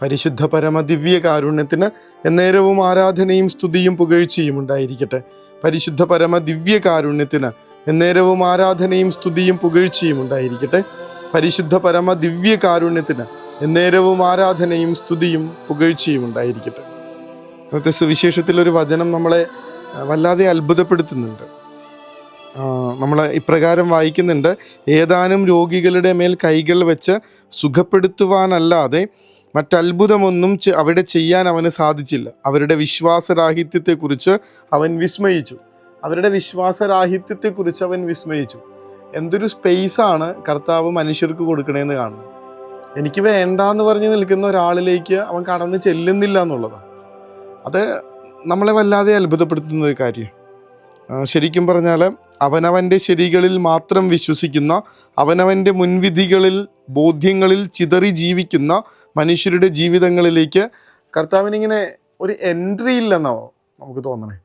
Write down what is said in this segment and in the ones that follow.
പരിശുദ്ധ പരമ ദിവ്യ കാരുണ്യത്തിന് എന്നേരവും ആരാധനയും സ്തുതിയും പുകഴ്ചയും ഉണ്ടായിരിക്കട്ടെ. പരിശുദ്ധ പരമ ദിവ്യ കാരുണ്യത്തിന് എന്നേരവും ആരാധനയും സ്തുതിയും പുകഴ്ചയും ഉണ്ടായിരിക്കട്ടെ. പരിശുദ്ധ പരമ ദിവ്യ കാരുണ്യത്തിന് എന്നേരവും ആരാധനയും സ്തുതിയും പുകഴ്ചയും ഉണ്ടായിരിക്കട്ടെ. ഇന്നത്തെ സുവിശേഷത്തിലൊരു വചനം നമ്മളെ വല്ലാതെ അത്ഭുതപ്പെടുത്തുന്നുണ്ട്. നമ്മൾ ഇപ്രകാരം വായിക്കുന്നുണ്ട്: ഏതാനും രോഗികളുടെ മേൽ കൈകൾ വെച്ച് സുഖപ്പെടുത്തുവാനല്ലാതെ മറ്റത്ഭുതമൊന്നും അവിടെ ചെയ്യാൻ അവന് സാധിച്ചില്ല. അവരുടെ വിശ്വാസരാഹിത്യത്തെക്കുറിച്ച് അവൻ വിസ്മയിച്ചു. അവൻ വിസ്മയിച്ചു. എന്തൊരു സ്പേസാണ് കർത്താവ് മനുഷ്യർക്ക് കൊടുക്കണേന്ന് കാണുന്നത്. എനിക്ക് വേണ്ടാന്ന് പറഞ്ഞ് നിൽക്കുന്ന ഒരാളിലേക്ക് അവൻ കടന്ന് ചെല്ലുന്നില്ല എന്നുള്ളതാണ്. അത് നമ്മളെ വല്ലാതെ അത്ഭുതപ്പെടുത്തുന്ന ഒരു കാര്യം. ശരിക്കും പറഞ്ഞാൽ അവനവൻ്റെ ശരികളിൽ മാത്രം വിശ്വസിക്കുന്ന, അവനവൻ്റെ മുൻവിധികളിൽ ബോധ്യങ്ങളിൽ ചിതറി ജീവിക്കുന്ന മനുഷ്യരുടെ ജീവിതങ്ങളിലേക്ക് കർത്താവിനിങ്ങനെ ഒരു എൻട്രി ഇല്ലെന്നോ നമുക്ക് തോന്നണേ.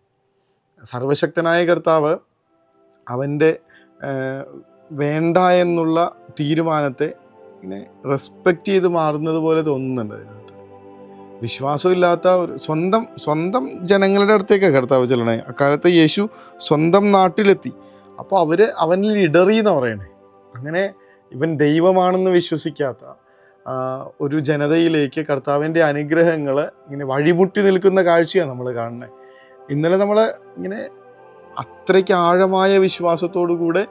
സർവശക്തനായ കർത്താവ് അവൻ്റെ വേണ്ട എന്നുള്ള തീരുമാനത്തെ ഇങ്ങനെ റെസ്പെക്റ്റ് ചെയ്ത് മാറുന്നത് പോലെ തോന്നുന്നുണ്ട്. അതിനകത്ത് വിശ്വാസമില്ലാത്ത ഒരു സ്വന്തം ജനങ്ങളുടെ അടുത്തേക്കാണ് കർത്താവ് ചെല്ലണേ. അക്കാലത്ത് യേശു സ്വന്തം നാട്ടിലെത്തി. അപ്പോൾ അവനിൽ ഇടറി എന്ന് പറയണേ. അങ്ങനെ ഇവൻ ദൈവമാണെന്ന് വിശ്വസിക്കാത്ത ഒരു ജനതയിലേക്ക് കർത്താവിൻ്റെ അനുഗ്രഹങ്ങൾ ഇങ്ങനെ വഴിമുട്ടി നിൽക്കുന്ന കാഴ്ചയാണ് നമ്മൾ കാണുന്നത്. ഇന്നലെ നമ്മൾ ഇങ്ങനെ അത്രയ്ക്ക് ആഴമായ വിശ്വാസത്തോടു കൂടെ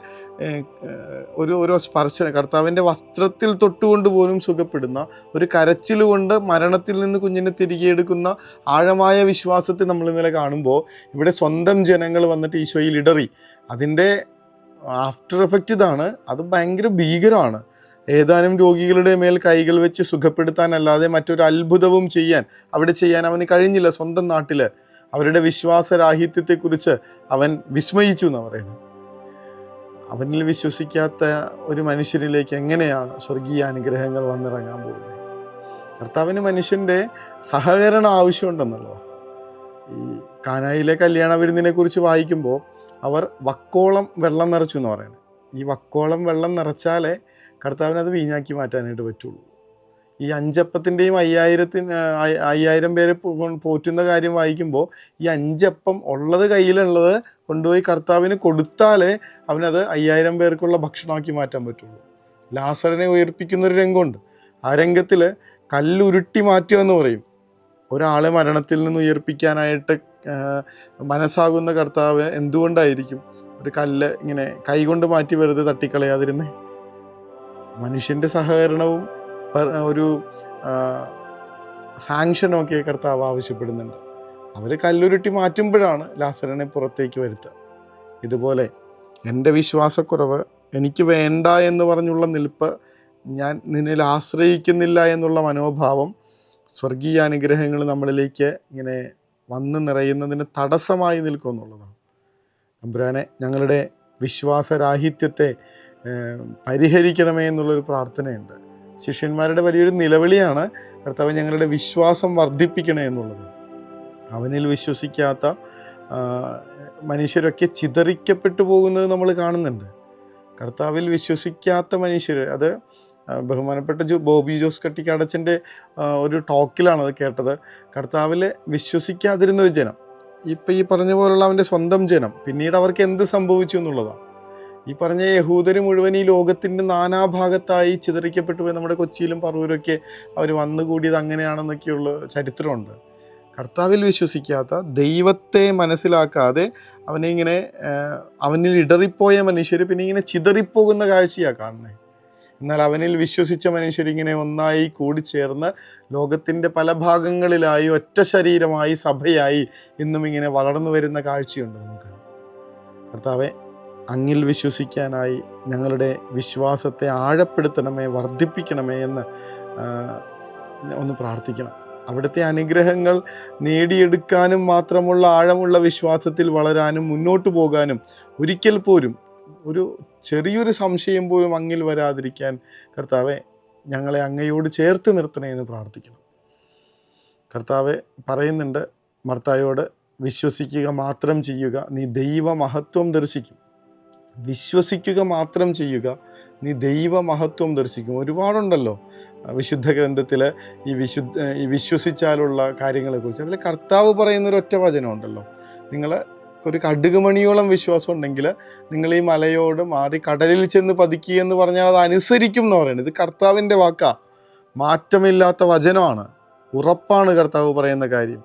ഒരു സ്പർശനം, കർത്താവിൻ്റെ വസ്ത്രത്തിൽ തൊട്ടുകൊണ്ട് പോലും സുഖപ്പെടുന്ന, ഒരു കരച്ചിൽ കൊണ്ട് മരണത്തിൽ നിന്ന് കുഞ്ഞിനെ തിരികെ എടുക്കുന്ന ആഴമായ വിശ്വാസത്തെ നമ്മൾ ഇന്നലെ കാണുമ്പോൾ, ഇവിടെ സ്വന്തം ജനങ്ങൾ വന്നിട്ട് ഈശോയിൽ ഇടറി. അതിൻ്റെ ആഫ്റ്റർ എഫക്റ്റ് ഇതാണ്. അത് ഭയങ്കര ഭീകരമാണ്. ഏതാനും രോഗികളുടെ മേൽ കൈകൾ വെച്ച് സുഖപ്പെടുത്താനല്ലാതെ മറ്റൊരു അത്ഭുതവും അവിടെ ചെയ്യാൻ അവന് കഴിഞ്ഞില്ല. സ്വന്തം നാട്ടിൽ അവരുടെ വിശ്വാസരാഹിത്യത്തെക്കുറിച്ച് അവൻ വിസ്മയിച്ചു എന്നാണ് പറയുന്നത്. അവനിൽ വിശ്വസിക്കാത്ത ഒരു മനുഷ്യരിലേക്ക് എങ്ങനെയാണ് സ്വർഗീയ അനുഗ്രഹങ്ങൾ വന്നിറങ്ങാൻ പോകുന്നത്? കർത്താവിന് മനുഷ്യൻ്റെ സഹകരണം ആവശ്യമുണ്ടെന്നുള്ളതാണ്. ഈ കാനായിലെ കല്യാണ വിരുന്നിനെ കുറിച്ച് വായിക്കുമ്പോൾ അവർ വക്കോളം വെള്ളം നിറച്ചു എന്ന് പറയുന്നത്. ഈ വക്കോളം വെള്ളം നിറച്ചാലേ കർത്താവിനത് വീഞ്ഞാക്കി മാറ്റാനായിട്ട് പറ്റുള്ളൂ. ഈ 5 അപ്പത്തിൻ്റെയും 5000 പേരെ പോറ്റുന്ന കാര്യം വായിക്കുമ്പോൾ ഈ 5 അപ്പം ഉള്ളത് കയ്യിലുള്ളത് കൊണ്ടുപോയി കർത്താവിന് കൊടുത്താലേ അവനത് 5000 പേർക്കുള്ള ഭക്ഷണമാക്കി മാറ്റാൻ പറ്റുള്ളൂ. ലാസറിനെ ഉയർപ്പിക്കുന്നൊരു രംഗമുണ്ട്. ആ രംഗത്തിൽ കല്ലുരുട്ടി മാറ്റുക എന്ന് പറയും. ഒരാളെ മരണത്തിൽ നിന്ന് ഉയർപ്പിക്കാനായിട്ട് മനസ്സാകുന്ന കർത്താവ് എന്തുകൊണ്ടായിരിക്കും ഒരു കല്ല് ഇങ്ങനെ കൈകൊണ്ട് മാറ്റി വെറുതെ തട്ടിക്കളയാതിരുന്നേ? മനുഷ്യൻ്റെ സഹകരണവും ഒരു സാങ്ഷനൊക്കെ കർത്താവ് ആവശ്യപ്പെടുന്നുണ്ട്. അവർ കല്ലുരുട്ടി മാറ്റുമ്പോഴാണ് ലാസറിനെ പുറത്തേക്ക് വരുത്തുക. ഇതുപോലെ എൻ്റെ വിശ്വാസക്കുറവ്, എനിക്ക് വേണ്ട എന്ന് പറഞ്ഞുള്ള നിൽപ്പ്, ഞാൻ നിന്നിൽ ആശ്രയിക്കുന്നില്ല എന്നുള്ള മനോഭാവം സ്വർഗീയ അനുഗ്രഹങ്ങൾ നമ്മളിലേക്ക് ഇങ്ങനെ വന്ന് നിറയുന്നതിന് തടസ്സമായി നിൽക്കും എന്നുള്ളതാണ്. തമ്പുരാനെ, ഞങ്ങളുടെ വിശ്വാസരാഹിത്യത്തെ പരിഹരിക്കണമേ എന്നുള്ളൊരു പ്രാർത്ഥനയുണ്ട്. ശിഷ്യന്മാരുടെ വലിയൊരു നിലവിളിയാണ് കർത്താവ് ഞങ്ങളുടെ വിശ്വാസം വർദ്ധിപ്പിക്കണേ എന്നുള്ളത്. അവനിൽ വിശ്വസിക്കാത്ത മനുഷ്യരൊക്കെ ചിതറിക്കപ്പെട്ടു പോകുന്നത് നമ്മൾ കാണുന്നുണ്ട്. കർത്താവിൽ വിശ്വസിക്കാത്ത മനുഷ്യർ, അത് ബഹുമാനപ്പെട്ട ബോബി ജോസ് കട്ടിക്കാടച്ചൻ്റെ ഒരു ടോക്കിലാണത് കേട്ടത്. കർത്താവിൽ വിശ്വസിക്കാതിരുന്ന ഒരു ജനം, ഇപ്പം ഈ പറഞ്ഞ പോലുള്ള അവൻ്റെ സ്വന്തം ജനം, പിന്നീട് അവർക്ക് എന്ത് സംഭവിച്ചു എന്നുള്ളതാണ്. ഈ പറഞ്ഞ യഹൂദർ മുഴുവൻ ഈ ലോകത്തിൻ്റെ നാനാഭാഗത്തായി ചിതറിക്കപ്പെട്ടു പോയി. നമ്മുടെ കൊച്ചിയിലും പറവൂരൊക്കെ അവർ വന്നുകൂടിയത് അങ്ങനെയാണെന്നൊക്കെയുള്ള ചരിത്രമുണ്ട്. കർത്താവിൽ വിശ്വസിക്കാത്ത, ദൈവത്തെ മനസ്സിലാക്കാതെ അവനിൽ ഇടറിപ്പോയ മനുഷ്യർ പിന്നെ ഇങ്ങനെ ചിതറിപ്പോകുന്ന കാഴ്ചയാണ് കാണുന്നത്. എന്നാൽ അവനിൽ വിശ്വസിച്ച മനുഷ്യരിങ്ങനെ ഒന്നായി കൂടിച്ചേർന്ന് ലോകത്തിൻ്റെ പല ഭാഗങ്ങളിലായി ഒറ്റ ശരീരമായി, സഭയായി ഇന്നും ഇങ്ങനെ വളർന്നു വരുന്ന കാഴ്ചയുണ്ട് നമുക്ക്. കർത്താവെ, അങ്ങിൽ വിശ്വസിക്കാനായി ഞങ്ങളുടെ വിശ്വാസത്തെ ആഴപ്പെടുത്തണമേ, വർദ്ധിപ്പിക്കണമേ എന്ന് ഒന്ന് പ്രാർത്ഥിക്കണം. അവിടുത്തെ അനുഗ്രഹങ്ങൾ നേടിയെടുക്കാനും മാത്രമുള്ള ആഴമുള്ള വിശ്വാസത്തിൽ വളരാനും മുന്നോട്ട് പോകാനും ഒരിക്കൽ പോലും ഒരു ചെറിയൊരു സംശയം പോലും അങ്ങിൽ വരാതിരിക്കാൻ കർത്താവെ ഞങ്ങളെ അങ്ങയോട് ചേർത്ത് നിർത്തണേ എന്ന് പ്രാർത്ഥിക്കണം. കർത്താവെ പറയുന്നുണ്ട് മർത്തായോട്, വിശ്വസിക്കുക മാത്രം ചെയ്യുക, നീ ദൈവമഹത്വം ദർശിക്കും. വിശ്വസിക്കുക മാത്രം ചെയ്യുക, നീ ദൈവമഹത്വം ദർശിക്കും. ഒരുപാടുണ്ടല്ലോ വിശുദ്ധ ഗ്രന്ഥത്തിൽ ഈ വിശ്വസിച്ചാലുള്ള കാര്യങ്ങളെക്കുറിച്ച്. അതിൽ കർത്താവ് പറയുന്നൊരൊറ്റ വചനമുണ്ടല്ലോ, നിങ്ങൾ ഒരു കടുകുമണിയോളം വിശ്വാസം ഉണ്ടെങ്കിൽ നിങ്ങൾ ഈ മലയോട് മാറി കടലിൽ ചെന്ന് പതിക്കുക എന്ന് പറഞ്ഞാൽ അത് അനുസരിക്കും എന്ന് പറയുന്നത്. ഇത് കർത്താവിൻ്റെ വാക്കാ, മാറ്റമില്ലാത്ത വചനമാണ്, ഉറപ്പാണ് കർത്താവ് പറയുന്ന കാര്യം.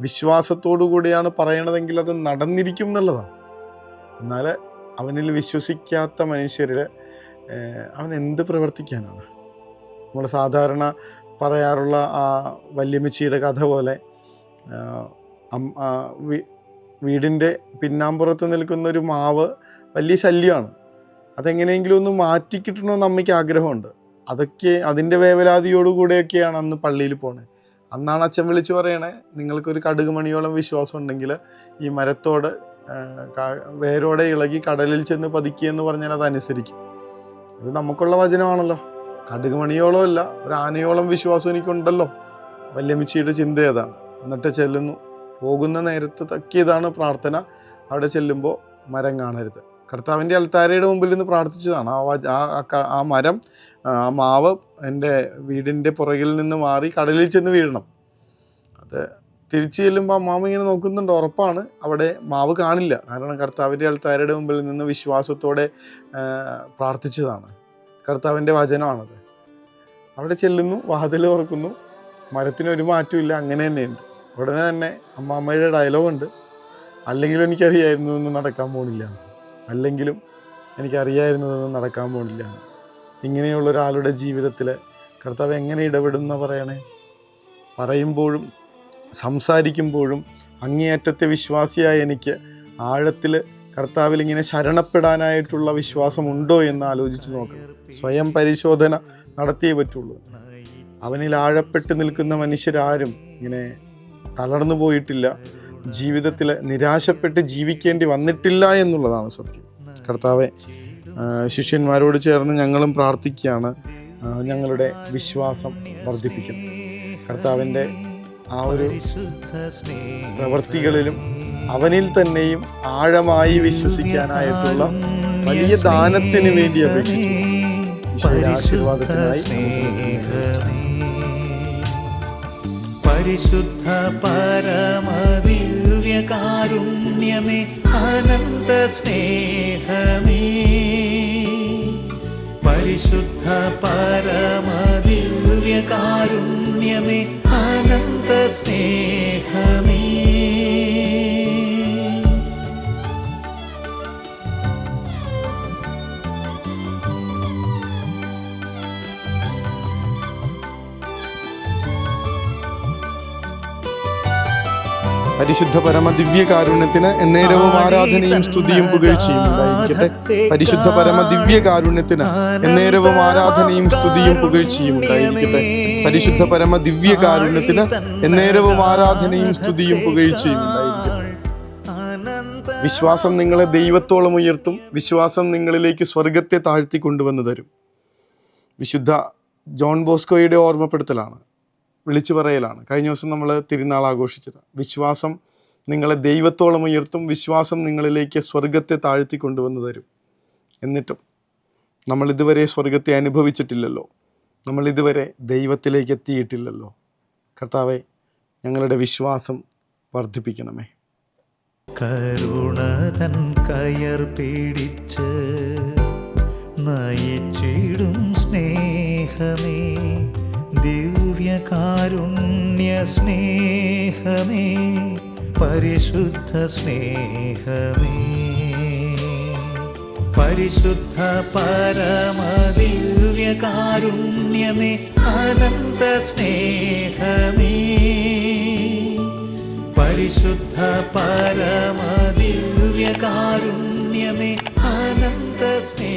വിശ്വാസത്തോടു കൂടിയാണ് പറയണതെങ്കിൽ അത് നടന്നിരിക്കും എന്നുള്ളതാണ്. എന്നാൽ അവനിൽ വിശ്വസിക്കാത്ത മനുഷ്യരിൽ അവൻ എന്ത് പ്രവർത്തിക്കാനാണ്? നമ്മൾ സാധാരണ പറയാറുള്ള ആ വല്യമ്മച്ചിയുടെ കഥ പോലെ വീടിൻ്റെ പിന്നാമ്പുറത്ത് നിൽക്കുന്നൊരു മാവ് വലിയ ശല്യമാണ്. അതെങ്ങനെയെങ്കിലും ഒന്ന് മാറ്റിക്കിട്ടണമെന്ന് അമ്മയ്ക്ക് ആഗ്രഹമുണ്ട്. അതിൻ്റെ വേവലാതിയോടുകൂടെയൊക്കെയാണ് അന്ന് പള്ളിയിൽ പോണത്. അന്നാണ് അച്ഛൻ വിളിച്ച് പറയണേ, നിങ്ങൾക്കൊരു കടുകുമണിയോളം വിശ്വാസം ഉണ്ടെങ്കിൽ ഈ മരത്തോട് വേരോടെ ഇളകി കടലിൽ ചെന്ന് പതിക്കുക എന്ന് പറഞ്ഞാൽ അതനുസരിക്കും. അത് നമുക്കുള്ള വചനമാണല്ലോ. കടുകുമണിയോളം അല്ല, ഒരു ആനയോളം വിശ്വാസം എനിക്കുണ്ടല്ലോ. വല്യമ്മച്ചിയുടെ ചിന്ത ഏതാണ്? എന്നിട്ട് ചെല്ലുന്നു. പോകുന്ന നേരത്ത് തക്കിയതാണ് പ്രാർത്ഥന. അവിടെ ചെല്ലുമ്പോൾ മരം കാണരുത്. കർത്താവിൻ്റെ അൾത്താരയുടെ മുമ്പിൽ നിന്ന് പ്രാർത്ഥിച്ചതാണ്. ആ മരം, ആ മാവ് എൻ്റെ വീടിൻ്റെ പുറകിൽ നിന്ന് മാറി കടലിൽ ചെന്ന് വീഴണം. അത് തിരിച്ചു ചെല്ലുമ്പോൾ അമ്മാമ ഇങ്ങനെ നോക്കുന്നുണ്ട്. ഉറപ്പാണ് അവിടെ മാവ് കാണില്ല. കാരണം കർത്താവിൻ്റെ അൾത്താരയുടെ മുമ്പിൽ നിന്ന് വിശ്വാസത്തോടെ പ്രാർത്ഥിച്ചതാണ്. കർത്താവിൻ്റെ വചനമാണത്. അവിടെ ചെല്ലുന്നു, വാതിൽ തുറക്കുന്നു, മരത്തിന് ഒരു മാറ്റമില്ല, അങ്ങനെ തന്നെയുണ്ട്. ഉടനെ തന്നെ അമ്മാമ്മയുടെ ഡയലോഗുണ്ട്, അല്ലെങ്കിലും എനിക്കറിയായിരുന്നു ഇതൊന്നും നടക്കാൻ പോണില്ല, അല്ലെങ്കിലും എനിക്കറിയായിരുന്നു ഇതൊന്നും നടക്കാൻ പോണില്ല. ഇങ്ങനെയുള്ള ഒരാളുടെ ജീവിതത്തിൽ കർത്താവ് എങ്ങനെ ഇടപെടുന്ന പറയണേ. പറയുമ്പോഴും സംസാരിക്കുമ്പോഴും അങ്ങേയറ്റത്തെ വിശ്വാസിയായ എനിക്ക് ആഴത്തിൽ കർത്താവിൽ ഇങ്ങനെ ശരണപ്പെടാനായിട്ടുള്ള വിശ്വാസമുണ്ടോ എന്ന് ആലോചിച്ച് നോക്കണം. സ്വയം പരിശോധന നടത്തിയേ പറ്റുള്ളൂ. അവനിൽ ആഴപ്പെട്ട് നിൽക്കുന്ന മനുഷ്യരാരും ഇങ്ങനെ തളർന്നു പോയിട്ടില്ല, ജീവിതത്തിൽ നിരാശപ്പെട്ട് ജീവിക്കേണ്ടി വന്നിട്ടില്ല എന്നുള്ളതാണ് സത്യം. കർത്താവെ, ശിഷ്യന്മാരോട് ചേർന്ന് ഞങ്ങളും പ്രാർത്ഥിക്കുകയാണ്, ഞങ്ങളുടെ വിശ്വാസം വർദ്ധിപ്പിക്കണം. കർത്താവിൻ്റെ ആ ഒരു പ്രവൃത്തികളിലും അവനിൽ തന്നെയും ആഴമായി വിശ്വസിക്കാനായിട്ടുള്ള വലിയ ദാനത്തിന് വേണ്ടി അപേക്ഷിച്ചു. ഈശോയുടെ ആശീർവാദത്തിനായി പരിശുദ്ധ പരമദിവ്യകാരുണ്യമേ, അനന്ത സ്നേഹമേ, പരിശുദ്ധ പരമദിവ്യകാരുണ്യമേ, അനന്ത സ്നേഹമേ. പരിശുദ്ധ പരമ ദിവ്യകാരുണ്യത്തിന് എന്നേരവും ആരാധനയും സ്തുതിയും പുകഴ്ചയും ഉണ്ടായിരിക്കട്ടെ. പരിശുദ്ധ പരമ ദിവ്യകാരുണ്യത്തിന് എന്നേരവും ആരാധനയും സ്തുതിയും പുകഴ്ചയും ഉണ്ടായിരിക്കട്ടെ. പരിശുദ്ധ പരമ ദിവ്യകാരുണ്യത്തിന് എന്നേരവും ആരാധനയും സ്തുതിയും പുകഴ്ചയും ഉണ്ടായിരിക്കട്ടെ. വിശ്വാസം നിങ്ങളെ ദൈവത്തോളം ഉയർത്തും. വിശ്വാസം നിങ്ങളിലേക്ക് സ്വർഗത്തെ താഴ്ത്തി കൊണ്ടുവന്ന് തരും. വിശുദ്ധ ജോൺ ബോസ്കോയുടെ ഓർമ്മപ്പെടുത്തലാണ്, വിളിച്ചു പറയലാണ്. കഴിഞ്ഞ ദിവസം നമ്മൾ തിരുനാൾ ആഘോഷിച്ചത്. വിശ്വാസം നിങ്ങളെ ദൈവത്തോളം ഉയർത്തും, വിശ്വാസം നിങ്ങളിലേക്ക് സ്വർഗത്തെ താഴ്ത്തി കൊണ്ടുവന്ന് തരും. എന്നിട്ടും നമ്മൾ ഇതുവരെ സ്വർഗത്തെ അനുഭവിച്ചിട്ടില്ലല്ലോ, നമ്മൾ ഇതുവരെ ദൈവത്തിലേക്ക് എത്തിയിട്ടില്ലല്ലോ. കർത്താവെ, ഞങ്ങളുടെ വിശ്വാസം വർദ്ധിപ്പിക്കണമേ. കരുണതൻ കയർ പിടിച്ച് നയിച്ചിടും സ്നേഹമേ, ദിവ്യകാരുണ്യ സ്നേഹമേ, പരിശുദ്ധ സ്നേഹമേ, പരിശുദ്ധ പരമദിവ്യകാരുണ്യമേ, അനന്ത സ്നേഹമേ, പരിശുദ്ധ പരമദിവ്യകാരുണ്യമേ, അനന്ത സ്നേഹമേ.